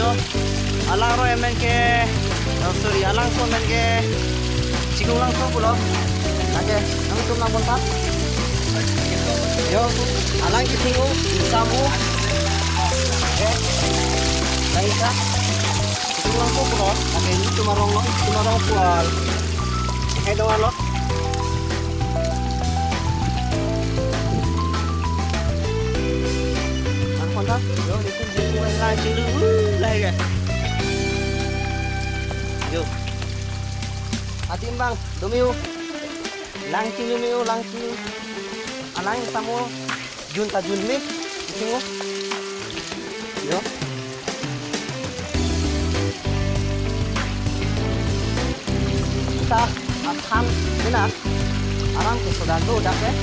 lo. Alang ro emen ke sorry alang so men ke cikung lang so pulo. Oke, nang tum nang bontak. Yo, alang kitingu samu. Oke. Baiklah. Cikung lang so pulo. Oke, ini tumarong pual. Oke, doang lo. Kontak, yo itu jiku lancing dulu lah ya. Yo, hati bang, domiu, lancing, alang tamu junta junmi, tengok, yo. Kita akan benar, alang kesudah tu dah ke.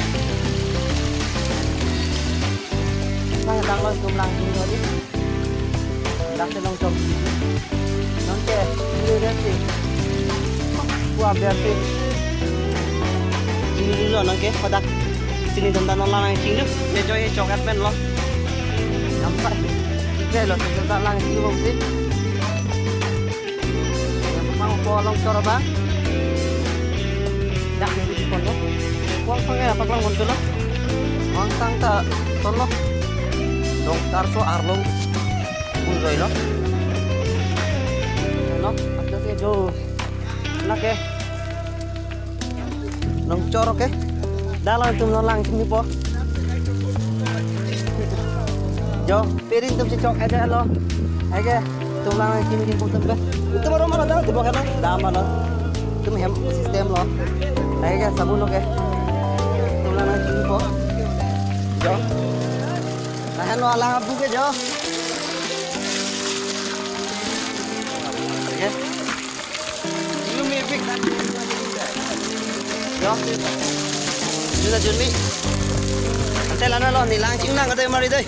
Sang đang lo tum lang tum thôi đi, đang trên lông trồng, nón kè, như thế gì, qua bèn thì, ini dulu nong kè, pada sini tentang nong lang cing lu, dia joy coklat pen lo, nampak, oke lo tentang lang cing lu sih, yang memang bolong cor bang, dah ni di pondok, uang sangai apa lang muncul lo, uang sang tak tolong. Dong tarso arlong pun rồi nó ada ke do nak ke nong cor ke dalam tum lang sini po jo pirin tum si cok ada lo age tum lang sini tum tum ke itu baru mana dah tiba kan dah mana tum hem sistem lo age sabun lo ke tum lang sini po jo nah lo alang abu ke jo oke lu mipik kan jo sudah junmi nanti lana lo nilang cing nang kata mari deh